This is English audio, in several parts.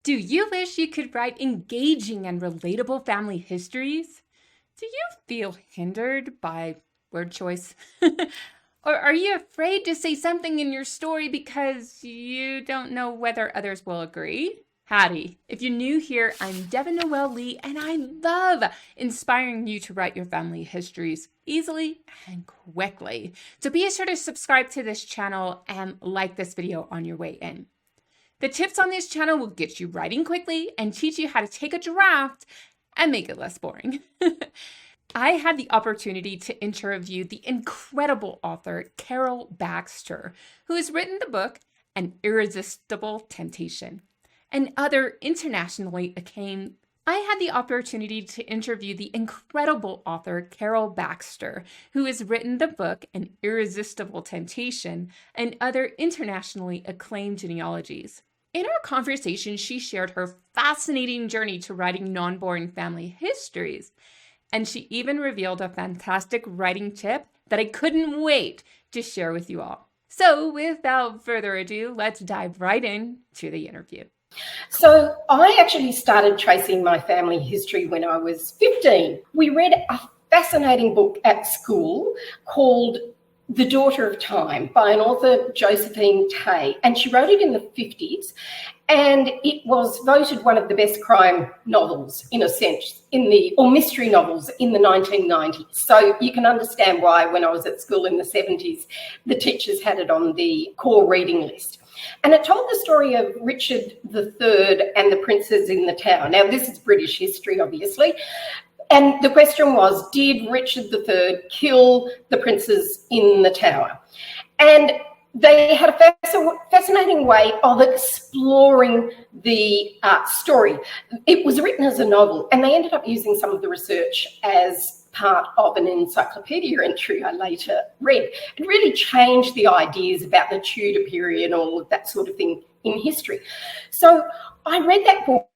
Do you wish you could write engaging and relatable family histories? Do you feel hindered by word choice? Or are you afraid to say something in your story because you don't know whether others will agree? Howdy. If you're new here, I'm Devin Noel Lee, and I love inspiring you to write your family histories easily and quickly. So be sure to subscribe to this channel and like this video on your way in. The tips on this channel will get you writing quickly and teach you how to take a draft and make it less boring. I had the opportunity to interview the incredible author Carol Baxter, who has written the book An Irresistible Temptation and other internationally acclaimed. I had the opportunity to interview the incredible author Carol Baxter, who has written the book An Irresistible Temptation and other internationally acclaimed genealogies. In our conversation, she shared her fascinating journey to writing non-boring family histories. And she even revealed a fantastic writing tip that I couldn't wait to share with you all. So without further ado, let's dive right into the interview. So I actually started tracing my family history when I was 15. We read a fascinating book at school called The Daughter of Time by an author, Josephine Tey, and she wrote it in the 50s. And it was voted one of the best crime novels, in a sense, or mystery novels in the 1990s. So you can understand why, when I was at school in the 70s, the teachers had it on the core reading list. And it told the story of Richard III and the princes in the Tower. Now, this is British history, obviously. And the question was, did Richard III kill the princes in the Tower? And they had a fascinating way of exploring the story. It was written as a novel, and they ended up using some of the research as part of an encyclopedia entry I later read. It really changed the ideas about the Tudor period and all of that sort of thing in history. So I read that book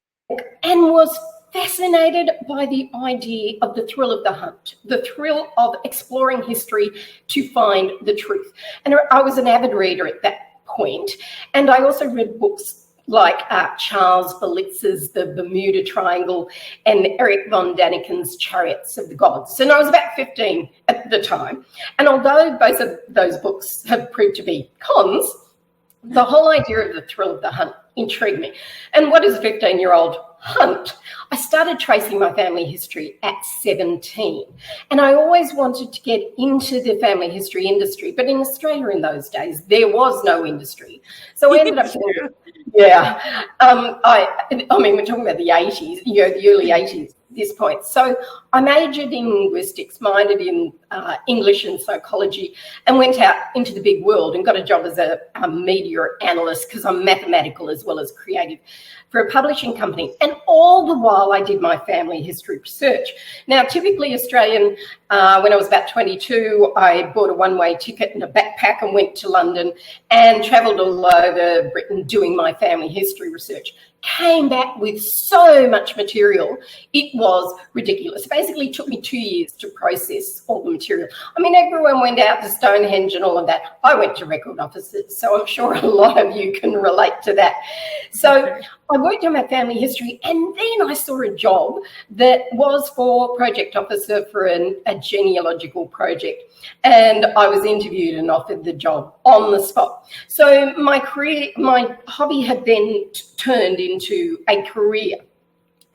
and was fascinated by the idea of the thrill of the hunt, the thrill of exploring history to find the truth. And I was an avid reader at that point, and I also read books like Charles Berlitz's The Bermuda Triangle and Eric von Daniken's Chariots of the Gods. And I was about 15 at the time. And although both of those books have proved to be cons, the whole idea of the thrill of the hunt intrigued me. And what is a 15-year-old hunt? I started tracing my family history at 17, and I always wanted to get into the family history industry, but in Australia in those days, there was no industry. So I ended up doing, I mean, we're talking about the 80s, the early 80s at this point. So I majored in linguistics, minored in English and psychology, and went out into the big world and got a job as a media analyst, because I'm mathematical as well as creative, for a publishing company. And all the while I did my family history research. Now, typically Australian, when I was about 22, I bought a one-way ticket and a backpack and went to London and travelled all over Britain doing my family history research. Came back with so much material, it was ridiculous. Basically, it took me 2 years to process all the material. I mean, everyone went out to Stonehenge and all of that. I went to record offices, so I'm sure a lot of you can relate to that. So I worked on my family history, and then I saw a job that was for project officer for a genealogical project. And I was interviewed and offered the job on the spot. So my hobby had then turned into a career.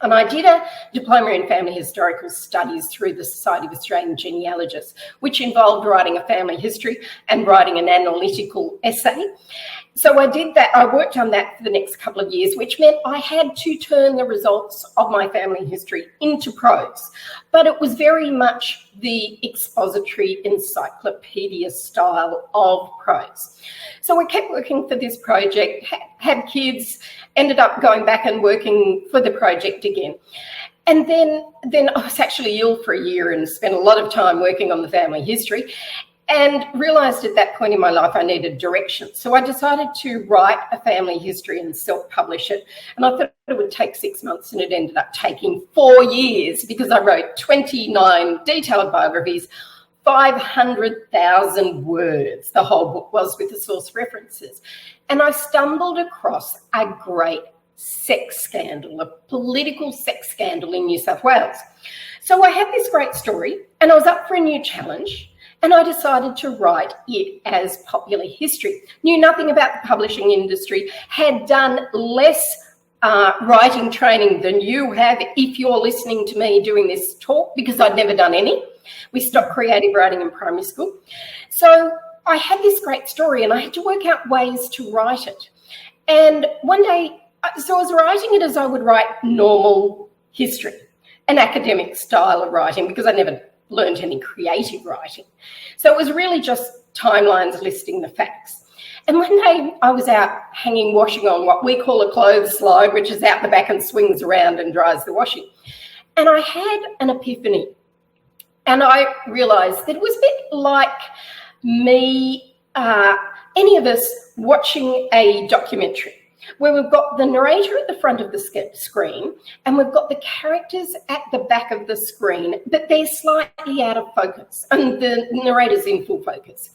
And I did a diploma in family historical studies through the Society of Australian Genealogists, which involved writing a family history and writing an analytical essay. So I did that. I worked on that for the next couple of years, which meant I had to turn the results of my family history into prose. But it was very much the expository encyclopedia style of prose. So I kept working for this project, had kids, ended up going back and working for the project again. And then I was actually ill for a year and spent a lot of time working on the family history, and realised at that point in my life I needed direction. So I decided to write a family history and self-publish it. And I thought it would take 6 months, and it ended up taking 4 years, because I wrote 29 detailed biographies, 500,000 words. The whole book was, with the source references. And I stumbled across a great sex scandal, a political sex scandal in New South Wales. So I had this great story and I was up for a new challenge, and I decided to write it as popular history. Knew nothing about the publishing industry, had done less writing training than you have if you're listening to me doing this talk, because I'd never done any. We stopped creative writing in primary school. So I had this great story and I had to work out ways to write it. And one day, so I was writing it as I would write normal history, an academic style of writing, because I never learned any creative writing. So it was really just timelines listing the facts. And one day I was out hanging washing on what we call a clothes slide, which is out the back and swings around and dries the washing. And I had an epiphany. And I realised that it was a bit like me, any of us watching a documentary where we've got the narrator at the front of the screen and we've got the characters at the back of the screen, but they're slightly out of focus and the narrator's in full focus.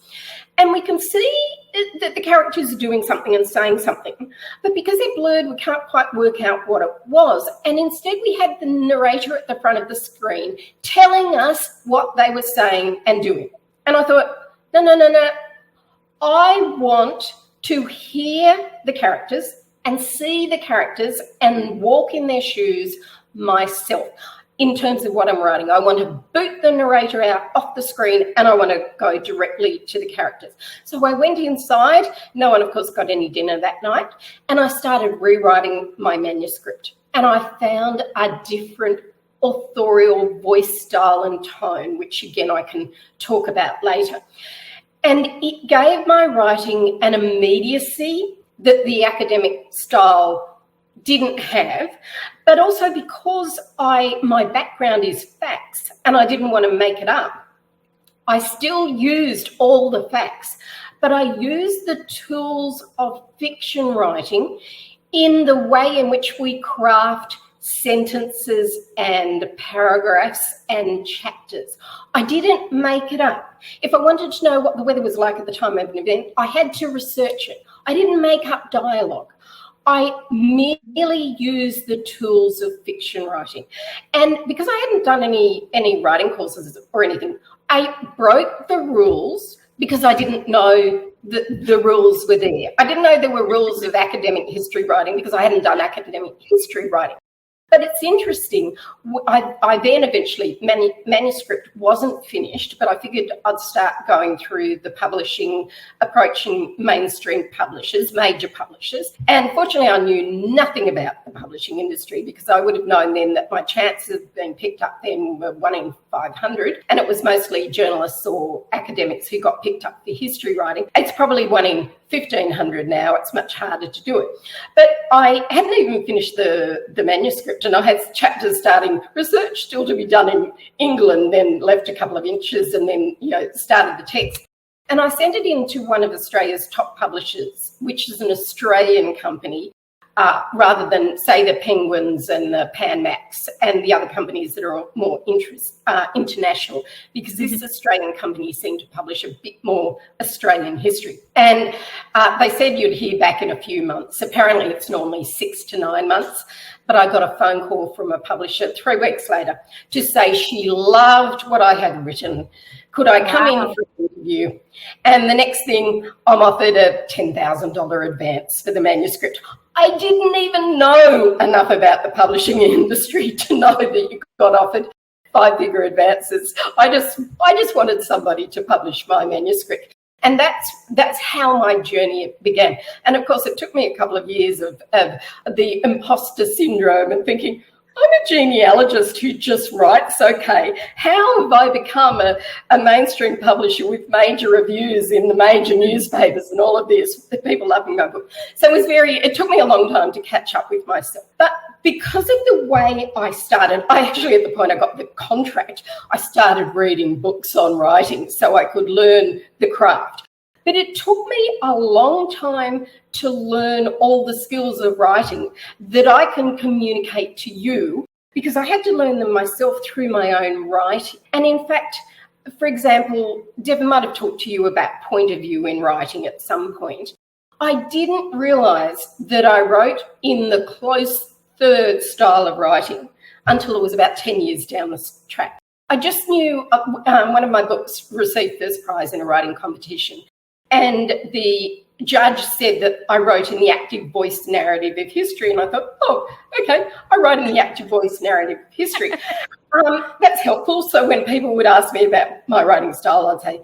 And we can see that the characters are doing something and saying something, but because they're blurred, we can't quite work out what it was. And instead we had the narrator at the front of the screen telling us what they were saying and doing. And I thought, no. I want to hear the characters and see the characters and walk in their shoes myself in terms of what I'm writing. I want to boot the narrator out off the screen and I want to go directly to the characters. So I went inside. No one, of course, got any dinner that night. And I started rewriting my manuscript. And I found a different authorial voice style and tone, which again, I can talk about later. And it gave my writing an immediacy that the academic style didn't have, but also because my background is facts and I didn't want to make it up, I still used all the facts, but I used the tools of fiction writing in the way in which we craft sentences and paragraphs and chapters. I didn't make it up. If I wanted to know what the weather was like at the time of an event, I had to research it. I didn't make up dialogue. I merely used the tools of fiction writing. And because I hadn't done any writing courses or anything, I broke the rules because I didn't know the rules were there. I didn't know there were rules of academic history writing because I hadn't done academic history writing. But it's interesting. I then eventually, manuscript wasn't finished, but I figured I'd start going through the publishing, approaching mainstream publishers, major publishers. And fortunately, I knew nothing about the publishing industry because I would have known then that my chances of being picked up then were 1 in 500. And it was mostly journalists or academics who got picked up for history writing. It's probably 1 in 1,500 now. It's much harder to do it. But I hadn't even finished the manuscript, and I had chapters starting, research still to be done in England, then left a couple of inches and then, started the text. And I sent it in to one of Australia's top publishers, which is an Australian company, rather than, say, the Penguins and the Pan Max and the other companies that are more international, because this Australian company seemed to publish a bit more Australian history. And they said you'd hear back in a few months. Apparently it's normally 6 to 9 months, but I got a phone call from a publisher 3 weeks later to say she loved what I had written. Could I come in for an interview? And the next thing, I'm offered a $10,000 advance for the manuscript. I didn't even know enough about the publishing industry to know that you got offered 5-figure advances. I just wanted somebody to publish my manuscript. And that's how my journey began. And of course, it took me a couple of years of the imposter syndrome and thinking, I'm a genealogist who just writes okay. How have I become a mainstream publisher with major reviews in the major newspapers and all of this? People loving my book. So it took me a long time to catch up with myself. But because of the way I started, I actually, at the point I got the contract, I started reading books on writing so I could learn the craft. But it took me a long time to learn all the skills of writing that I can communicate to you, because I had to learn them myself through my own writing. And in fact, for example, Devon might have talked to you about point of view in writing at some point. I didn't realise that I wrote in the close third style of writing until it was about 10 years down the track. I just knew one of my books received first prize in a writing competition, and the judge said that I wrote in the active voice narrative of history, and I thought, oh, okay, I write in the active voice narrative of history. That's helpful. So when people would ask me about my writing style, I'd say,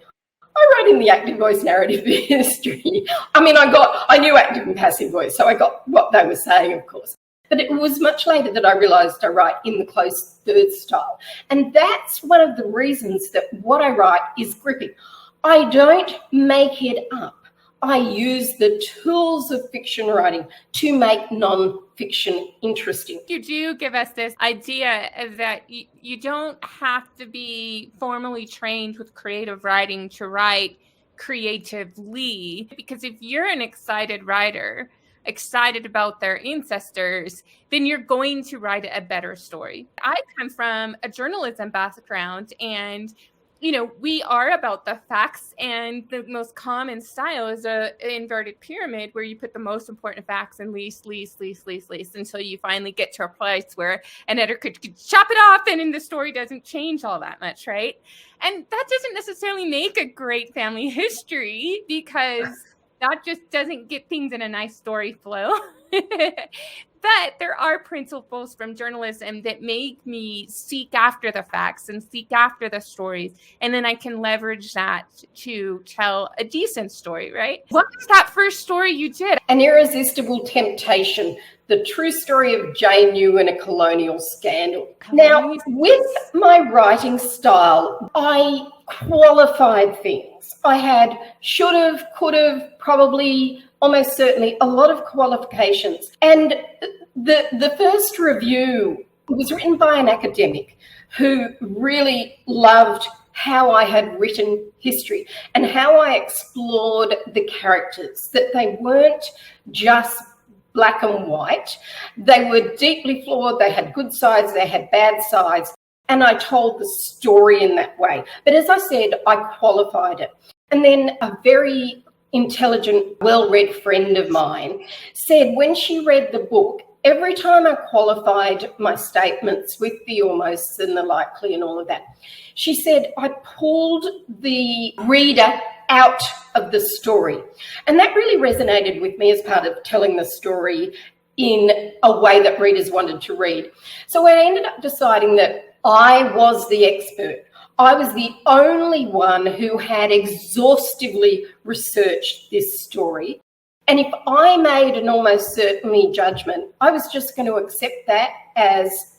I wrote in the active voice narrative of history. I mean, I knew active and passive voice, so I got what they were saying, of course. But it was much later that I realised I write in the close third style. And that's one of the reasons that what I write is gripping. I don't make it up. I use the tools of fiction writing to make non-fiction interesting. You do give us this idea that you don't have to be formally trained with creative writing to write creatively, because if you're an excited writer, excited about their ancestors, then you're going to write a better story. I come from a journalism background, and we are about the facts, and the most common style is an inverted pyramid where you put the most important facts and least until you finally get to a place where an editor could chop it off and then the story doesn't change all that much, right? And that doesn't necessarily make a great family history, because that just doesn't get things in a nice story flow. But there are principles from journalism that make me seek after the facts and seek after the stories. And then I can leverage that to tell a decent story, right? What was that first story you did? An Irresistible Temptation, the true story of Jane New and a colonial scandal. Now, with my writing style, I qualified things. I had should have, could have, probably, almost certainly a lot of qualifications. And the first review was written by an academic who really loved how I had written history and how I explored the characters, that they weren't just black and white. They were deeply flawed. They had good sides, they had bad sides. And I told the story in that way. But as I said, I qualified it. And then a very intelligent, well-read friend of mine said when she read the book, every time I qualified my statements with the almosts and the likely and all of that, she said I pulled the reader out of the story. And that really resonated with me as part of telling the story in a way that readers wanted to read. So I ended up deciding that I was the expert. I was the only one who had exhaustively researched this story. And if I made an almost certainly judgment, I was just going to accept that as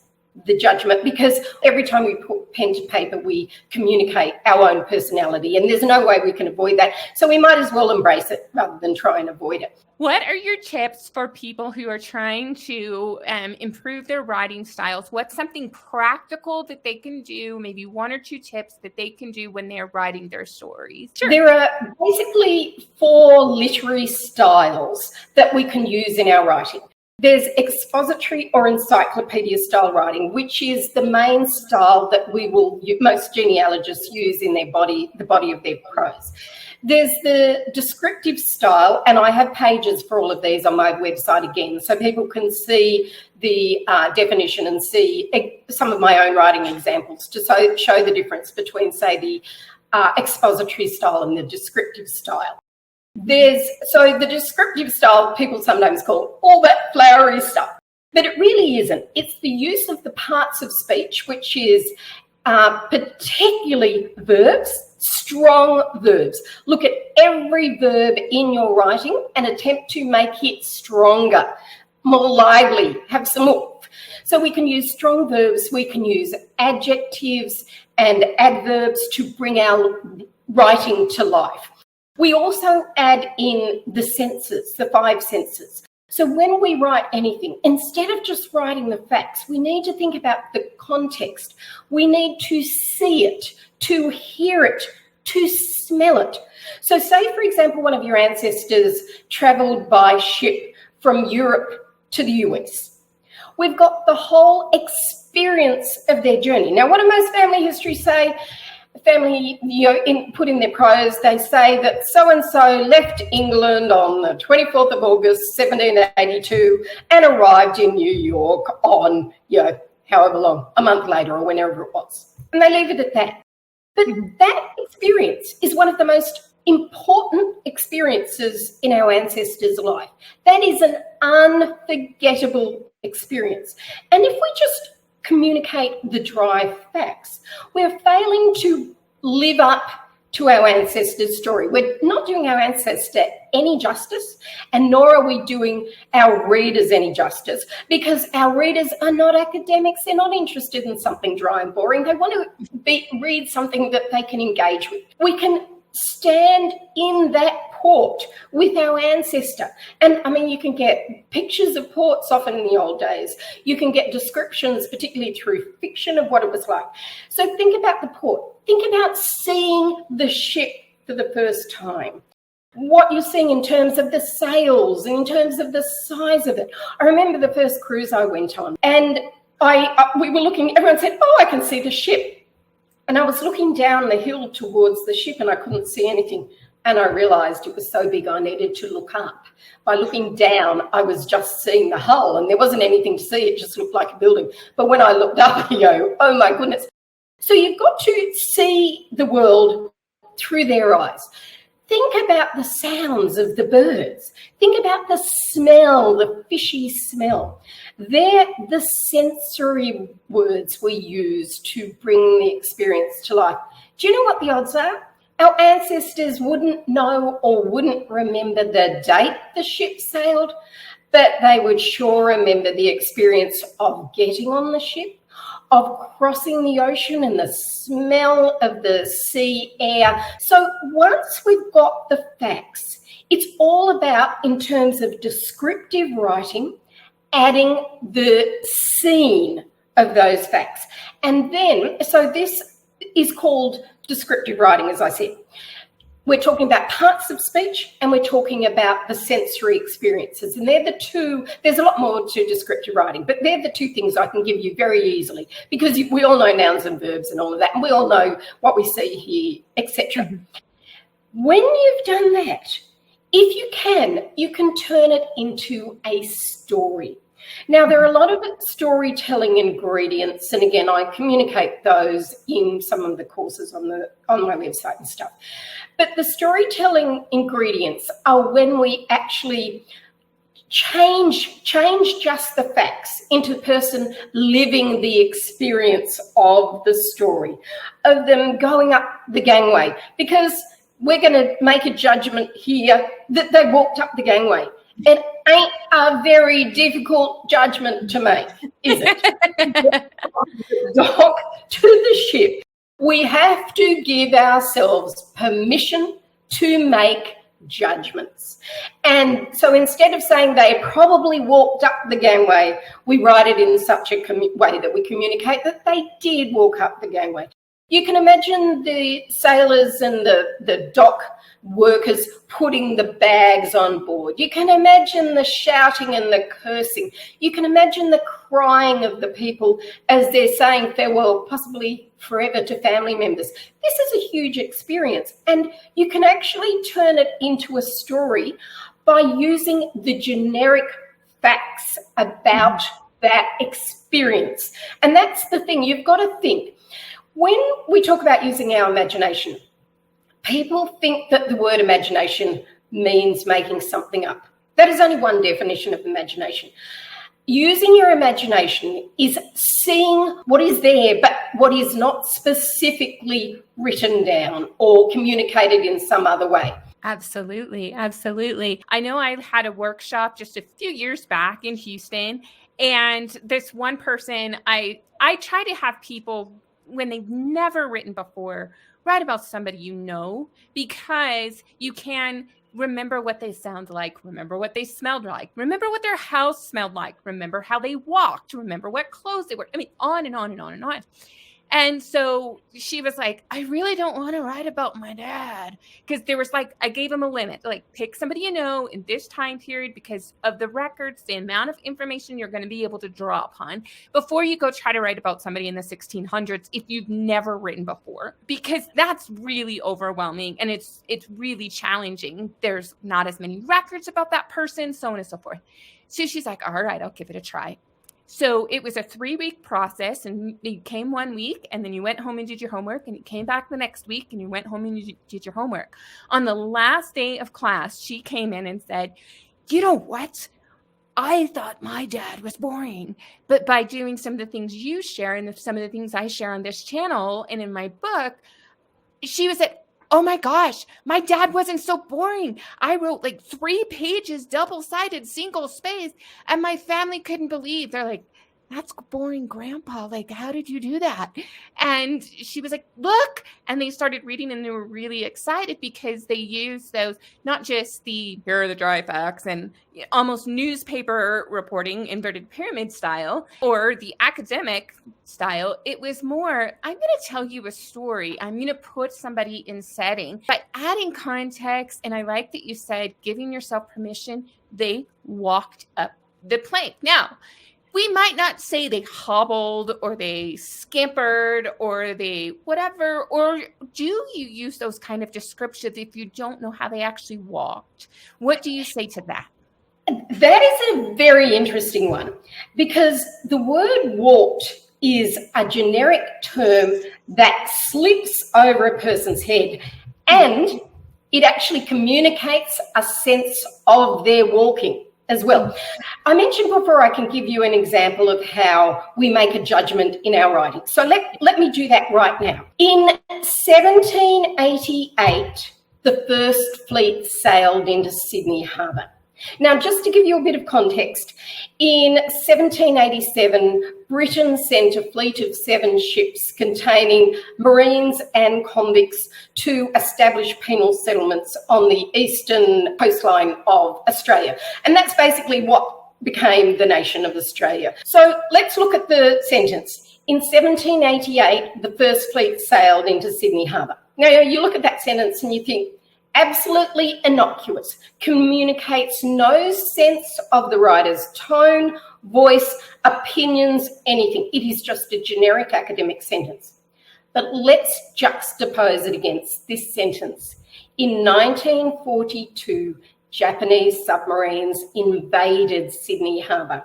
the judgment, because every time we put pen to paper, we communicate our own personality, and there's no way we can avoid that. So we might as well embrace it rather than try and avoid it. What are your tips for people who are trying to improve their writing styles? What's something practical that they can do, maybe one or two tips that they can do when they're writing their stories? Sure. There are basically 4 literary styles that we can use in our writing. There's expository or encyclopedia style writing, which is the main style that most genealogists use in the body of their prose. There's the descriptive style, and I have pages for all of these on my website again, so people can see the definition and see some of my own writing examples to show the difference between, say, the expository style and the descriptive style. So the descriptive style people sometimes call all that flowery stuff, but it really isn't. It's the use of the parts of speech, which is particularly verbs, strong verbs. Look at every verb in your writing and attempt to make it stronger, more lively, have some oomph. So we can use strong verbs, we can use adjectives and adverbs to bring our writing to life. We also add in the senses, the 5 senses. So when we write anything, instead of just writing the facts, we need to think about the context. We need to see it, to hear it, to smell it. So say, for example, one of your ancestors travelled by ship from Europe to the US. We've got the whole experience of their journey. Now, what do most family histories say? family, put in their prose, they say that so-and-so left England on the 24th of August, 1782, and arrived in New York on, however long, a month later or whenever it was. And they leave it at that. But that experience is one of the most important experiences in our ancestors' life. That is an unforgettable experience. And if we just communicate the dry facts, we're failing to live up to our ancestors' story. We're not doing our ancestor any justice, and nor are we doing our readers any justice, because our readers are not academics. They're not interested in something dry and boring. They want to read something that they can engage with. We can stand in that port with our ancestor. And I mean, you can get pictures of ports often in the old days. You can get descriptions, particularly through fiction, of what it was like. So think about the port. Think about seeing the ship for the first time. What you're seeing in terms of the sails, in terms of the size of it. I remember the first cruise I went on, and we were looking, everyone said, "Oh, I can see the ship." And I was looking down the hill towards the ship and I couldn't see anything. And I realised it was so big I needed to look up. By looking down, I was just seeing the hull and there wasn't anything to see. It just looked like a building. But when I looked up, oh my goodness. So you've got to see the world through their eyes. Think about the sounds of the birds. Think about the smell, the fishy smell. They're the sensory words we use to bring the experience to life. Do you know what the odds are? Our ancestors wouldn't know or wouldn't remember the date the ship sailed, but they would sure remember the experience of getting on the ship, of crossing the ocean and the smell of the sea air. So once we've got the facts, it's all about, in terms of descriptive writing, adding the scene of those facts. And then, so this is called descriptive writing, as I said. We're talking about parts of speech and we're talking about the sensory experiences. And they're the two, there's a lot more to descriptive writing, but they're the two things I can give you very easily, because we all know nouns and verbs and all of that, and we all know what we see here, etc. Mm-hmm. When you've done that, if you can turn it into a story. Now, there are a lot of storytelling ingredients, and again, I communicate those in some of the courses on my website and stuff. But the storytelling ingredients are when we actually change just the facts into the person living the experience of the story, of them going up the gangway, because we're going to make a judgment here that they walked up the gangway. It ain't a very difficult judgment to make, is it? Dock to the ship. We have to give ourselves permission to make judgments. And so instead of saying they probably walked up the gangway, we write it in such a way that we communicate that they did walk up the gangway. You can imagine the sailors and the dock workers putting the bags on board. You can imagine the shouting and the cursing. You can imagine the crying of the people as they're saying farewell, possibly forever, to family members. This is a huge experience, and you can actually turn it into a story by using the generic facts about that experience. And that's the thing, you've got to think. When we talk about using our imagination, people think that the word imagination means making something up. That is only one definition of imagination. Using your imagination is seeing what is there, but what is not specifically written down or communicated in some other way. Absolutely. Absolutely. I know I had a workshop just a few years back in Houston, and this one person, I try to have people, when they've never written before, write about somebody you know, because you can remember what they sound like, remember what they smelled like, remember what their house smelled like, remember how they walked, remember what clothes they wore. I mean, on and on and on and on. And so she was like, I really don't want to write about my dad. Because there was like, I gave him a limit, like pick somebody you know in this time period because of the records, the amount of information you're going to be able to draw upon before you go try to write about somebody in the 1600s if you've never written before. Because that's really overwhelming and it's really challenging. There's not as many records about that person, so on and so forth. So she's like, all right, I'll give it a try. So it was a 3-week process, and you came 1 week, and then you went home and did your homework, and you came back the next week, and you went home and you did your homework. On the last day of class, she came in and said, you know what? I thought my dad was boring, but by doing some of the things you share and some of the things I share on this channel and in my book, she was like, oh my gosh, my dad wasn't so boring. I wrote like 3 pages, double-sided, single space, and my family couldn't believe. They're like, that's boring, Grandpa. Like, how did you do that? And she was like, look. And they started reading and they were really excited because they used those, not just the, here are the dry facts and almost newspaper reporting, inverted pyramid style, or the academic style. It was more, I'm going to tell you a story. I'm going to put somebody in setting by adding context. And I like that you said, giving yourself permission, they walked up the plank. Now, we might not say they hobbled or they scampered or they whatever, or do you use those kind of descriptions if you don't know how they actually walked? What do you say to that? That is a very interesting one because the word walked is a generic term that slips over a person's head and it actually communicates a sense of their walking as well. I mentioned before I can give you an example of how we make a judgment in our writing. So let me do that right now. In 1788, the first fleet sailed into Sydney Harbour. Now, just to give you a bit of context, in 1787, Britain sent a fleet of 7 ships containing Marines and convicts to establish penal settlements on the eastern coastline of Australia. And that's basically what became the nation of Australia. So let's look at the sentence. In 1788, the first fleet sailed into Sydney Harbour. Now, you look at that sentence and you think, absolutely innocuous, communicates no sense of the writer's tone, voice, opinions, anything. It is just a generic academic sentence. But let's juxtapose it against this sentence. In 1942, Japanese submarines invaded Sydney Harbour.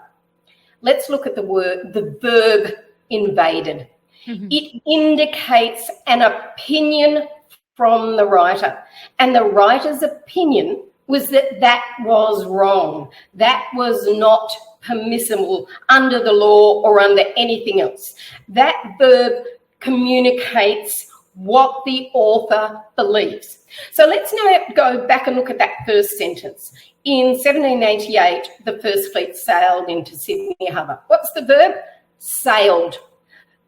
Let's look at the verb invaded. Mm-hmm. It indicates an opinion from the writer. And the writer's opinion was that that was wrong. That was not permissible under the law or under anything else. That verb communicates what the author believes. So let's now go back and look at that first sentence. In 1788, the first fleet sailed into Sydney Harbour. What's the verb? Sailed.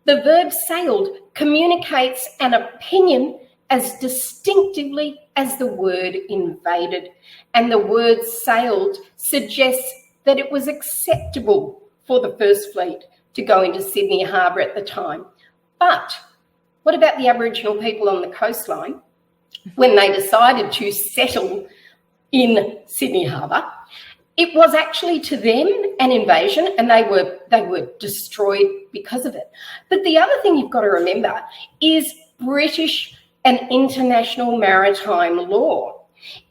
The verb sailed communicates an opinion as distinctively as the word invaded. And the word sailed suggests that it was acceptable for the first fleet to go into Sydney Harbour at the time. But what about the Aboriginal people on the coastline when they decided to settle in Sydney Harbour? It was actually to them an invasion and they were destroyed because of it. But the other thing you've got to remember is British and international maritime law.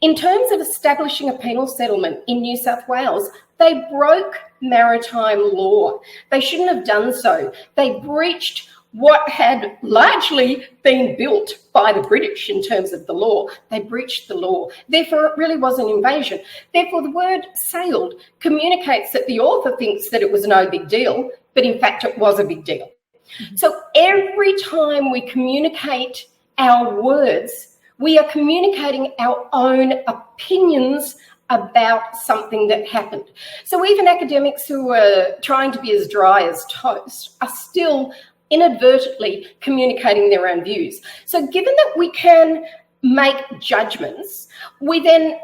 In terms of establishing a penal settlement in New South Wales, they broke maritime law. They shouldn't have done so. They breached what had largely been built by the British in terms of the law. They breached the law. Therefore, it really was an invasion. Therefore, the word sailed communicates that the author thinks that it was no big deal, but in fact, it was a big deal. Mm-hmm. So every time we communicate our words, we are communicating our own opinions about something that happened. So even academics who are trying to be as dry as toast are still inadvertently communicating their own views. So given that we can make judgments, we then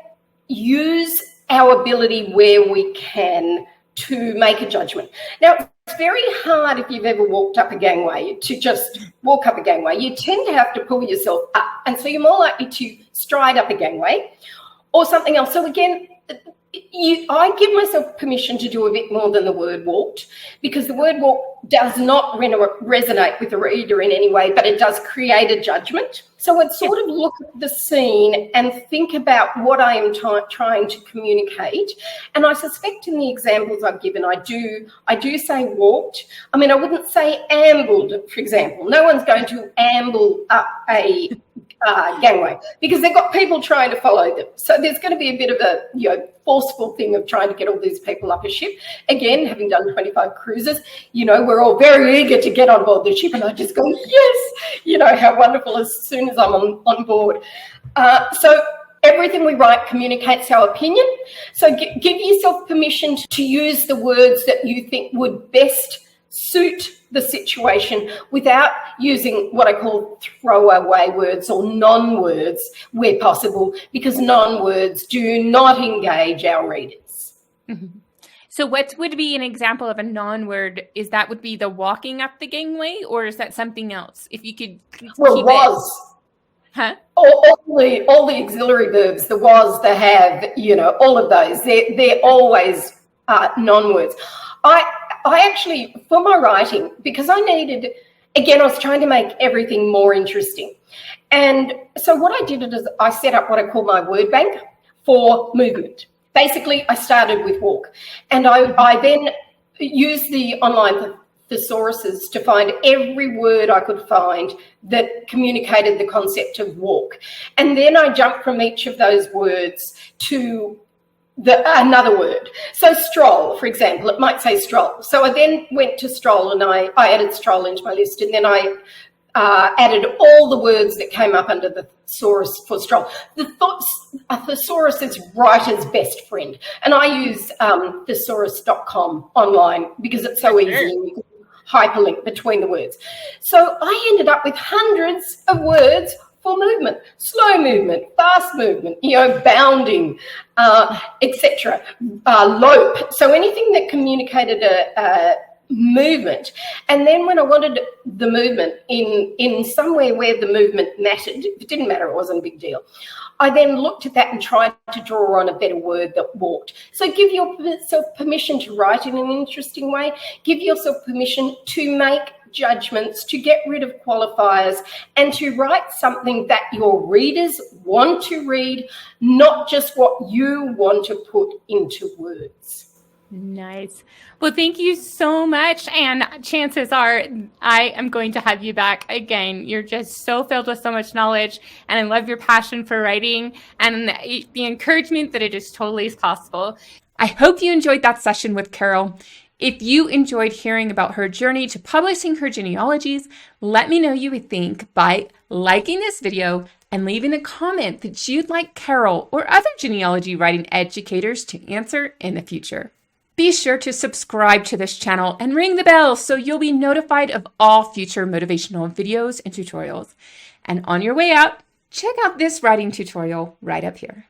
use our ability where we can to make a judgment. Now, It's very hard if you've ever walked up a gangway to just walk up a gangway. You tend to have to pull yourself up. And so you're more likely to stride up a gangway or something else. So again, I give myself permission to do a bit more than the word walked, because the word walk does not resonate with the reader in any way, but it does create a judgment. So I'd sort of look at the scene and think about what I am trying to communicate. And I suspect in the examples I've given, I do say walked. I mean, I wouldn't say ambled, for example. No one's going to amble up a gangway, because they've got people trying to follow them. So there's going to be a bit of a forceful thing of trying to get all these people up a ship. Again, having done 25 cruises, we're all very eager to get on board the ship, and I just go, yes, how wonderful as soon as I'm on board. So everything we write communicates our opinion. So give yourself permission to use the words that you think would best suit the situation without using what I call throwaway words or non-words where possible, because non-words do not engage our readers. Mm-hmm. So what would be an example of a non-word? Would be the walking up the gangway, or is that something else? If you could keep was. Huh? All the auxiliary verbs, the was, the have, all of those, they're always non-words. I actually, for my writing, because I was trying to make everything more interesting. And so what I did is I set up what I call my word bank for movement. Basically, I started with walk, and I then used the online thesauruses to find every word I could find that communicated the concept of walk. And then I jumped from each of those words to another word. So stroll, for example, it might say stroll. So I then went to stroll, and I added stroll into my list, and then I added all the words that came up under the thesaurus for stroll. A thesaurus is writer's best friend, and I use thesaurus.com online because it's so easy, and you can hyperlink between the words. So I ended up with hundreds of words for movement, slow movement, fast movement, bounding, etc. Lope. So anything that communicated a movement. And then when I wanted the movement in somewhere where the movement mattered, if it didn't matter, it wasn't a big deal, I then looked at that and tried to draw on a better word that walked. So give yourself permission to write in an interesting way. Give yourself permission to make judgments, to get rid of qualifiers, and to write something that your readers want to read, not just what you want to put into words. Nice. Well, thank you so much. And chances are I am going to have you back again. You're just so filled with so much knowledge, and I love your passion for writing and the encouragement that it is totally possible. I hope you enjoyed that session with Carol. If you enjoyed hearing about her journey to publishing her genealogies, let me know what you think by liking this video and leaving a comment that you'd like Carol or other genealogy writing educators to answer in the future. Be sure to subscribe to this channel and ring the bell so you'll be notified of all future motivational videos and tutorials. And on your way out, check out this writing tutorial right up here.